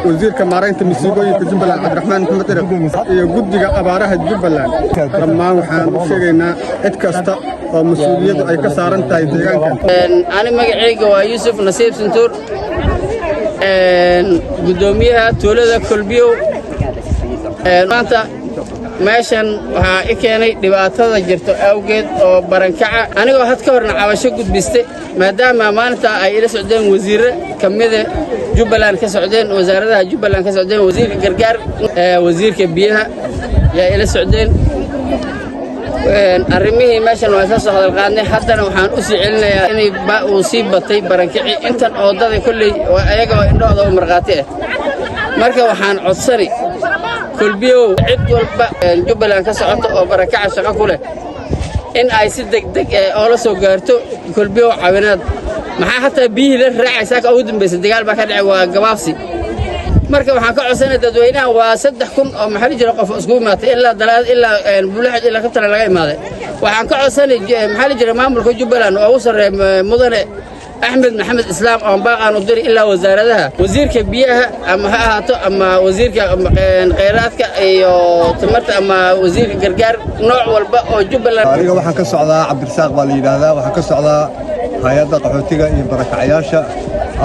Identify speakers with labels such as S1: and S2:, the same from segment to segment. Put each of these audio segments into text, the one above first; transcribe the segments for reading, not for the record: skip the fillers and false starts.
S1: وزيرك مارينتا مسيبوينka Jubbaland Cabdiraxmaan Maxamed Iraq iyo guddiga abaaraha Jubbaland dhammaan waxaan u sheegaynaa cid kasta oo mas'uuliyadu ay ka saaran tahay deegaankan
S2: أنا magacayga waa Yusuf Nasiib Santuur gudoomiyaha tuulada Kolbiyo maanta meeshan waxa ay keenay dhibaatada jirto awgeed oo barankaca anigoo had ka horna cabasho gudbistay maadaama maanta ay ila socdeen wasiirro kamid ah Jubbaland ka socdeen wasaaradaha Jubbaland ka socdeen wasiirka gargaar wasiirka biyaha yaa ila socdeen arrimihii meeshan waa soo hadal qaadnay haddana waxaan u sii celinayaa inay uu sii batay barankici intan oodada kulli ayaga oo indhooda u marqaati ah marka waxaan codsanay Kolbiyo cid walba Jubbaland ka socoto oo barankaca shaqo ku leh in ay si degdeg oo la soo gaarto Kolbiyo caawinaad maxaa hataa biyihii la raacaysaa ka ugu dambeysay dagaal baa ka dhacay waa gabaabsi marka waxaan ka codsanay dadweynaha waa 3,000 oo maxalli jira qof isku imaatay ilaa dalaad ilaa bulshada ilaa ka tala laga imaaday waxaan ka codsanay maxalli jira maamulka Jubbaland oo u sareey mudane أحمد محمد إسلام أو باقي نقدر إلا وزارتها وزير كبيرة أما هاتو أما وزير خيراتك أيو تمرت أما وزير جرجار نوع والباء وجبلان.
S3: أنا وحنا كسعدا عبد الرزاق بالي هذا وحنا كسعدا هيئة قحوتية يبرك عياشة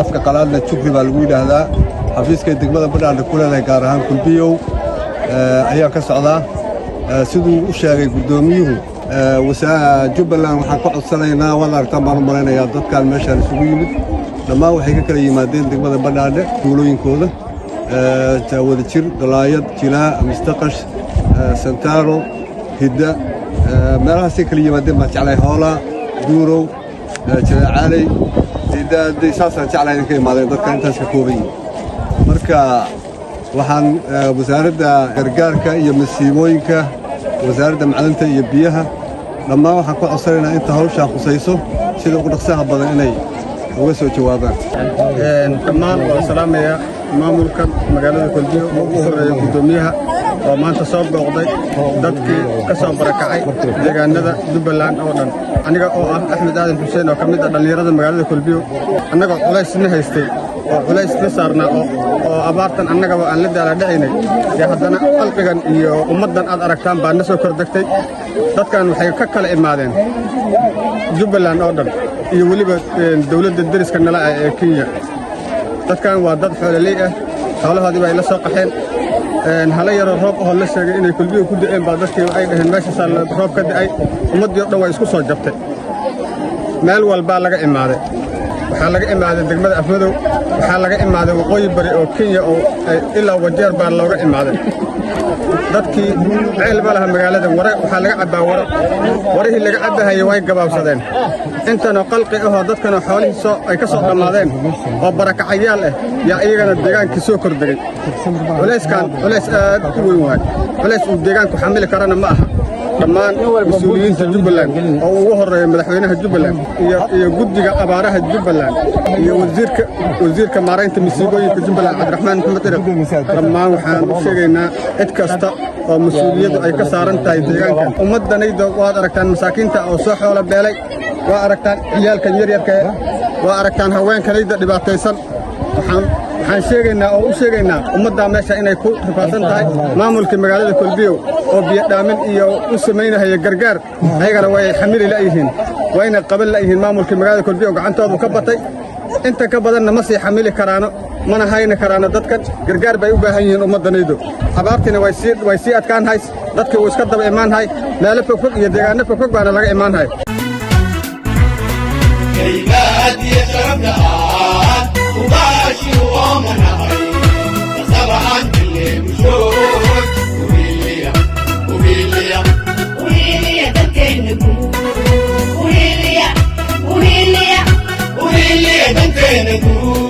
S3: أفك قلالنا تشوفي بالويد هذا حفيز كي تقبل بدنا نقول هذا كارهان كل بيو أيام كسعدا سدو وشاقي قدوميه وسا Jubbaland waxaan ku codsanaynaa wala aragtaan baan maraynayaa dadka meeshaan isugu yimid dhammaan waxay ka kala yimaadeen degmada Badhaadhe tuulooyinkooda wada jir Galaayad Jilaa Mustaqash Santaro Hidda meelahaas kala yimaadeen ma jeclay hoola duurow Jilaalay Hidda saasaan jeclay in ka yimaadeen dadka intaas ka kooban marka waxaan wasaaradda gargaarka iyo masiibooyinka wasaaradda macdanta iyo biyaha dhammaan waxaan ku codsanaynaa inta hawsha khusayso sida ugu dhaqsaha badan inay uga soo jawaabaan
S1: dhammaan waa salaamaya maamulka magaalada Kolbiyo oo u horeeya gudoomiyaha oo maanta soo booqday dadkii ka soo barakacay deegaanada Jubbaland oo dhan aniga oo ah Axmed Aadan Xuseen oo kamid ah dhalinyarada magaalada Kolbiyo annaga culaysna haystay oo culays ka saarnaa oo abaartan annaga aan la daala dhacaynay haddana qalbigan iyo ummadan aad aragtaan baa na soo kordagtay dadkan waxay ka kala imaadeen Jubbaland oo dhan iyo waliba dawladda dariska nala ee Kenya dadkan waa dad xoololey ah xoolahoodii bay la soo qaxeen hala yaro roob oo la sheegay inay Kolbiyo ku da'een baa dadkii ay dhaheen meesha sal roob ka da'ay ummadii oo dhan way isku soo jabtay meel walba laga imaaday waxaa laga imaaday degmada Afmadow waxaa laga imaaday waqooyi bari oo Kenya oo ilaa Wajeer baa looga imaaday dadkii ceel malaha magaalada waxaa laga cabaa warihii laga cabahay way gabaabsadeen intana qalqi ah dadkana xoolihii ay ka soo dhamaadeen oo barakacayaal ah yaa iyagana deegaankii soo kordhigay culays aad u weyn waay culays uu deegaanku xamili karana ma aha dhammaan mas'uuliyiinta Jubbaland oo ugu horeeya madaxweynaha Jubbaland iyo guddiga abaaraha Jubbaland iyo wasiirka maareynta masiibooyinka Jubbaland Cabdiraxmaan Maxamed Iraq dhammaan waxaan u sheegaynaa cid kasta oo mas'uuliyadu ay ka saaran tahay deegaankan ummadanayda waad aragtaan masaakiinta oo soo xoolo beelay waa aragtaan ciyaalkan yaryarka waa aragtaan haweenkanayda dhibaataysan waxaan sheegaynaa oo u sheegaynaa ummadda meesha inay ku rifaasan tahay maamulka magaalada Kolbiyo oo biyo dhaamin iyo u sameynaya gargaar ayagana way xamili laayihiin wayna qaban laayihiin maamulka magaalada Kolbiyo gacantoodu ka batay inta ka badanna ma sii xamili karaano mana hayna karaano dadkan gargaar bay u baahan yihiin ummadanaydu abaartina way sii adkaan hays dadkii uu iska daba imaan hay meelo fog iyo deegaano fog baana laga imaan hay
S4: وباشر ومنعي فصبحا اللي بشوف وهيليا دنكينكو وهيليا دنكينكو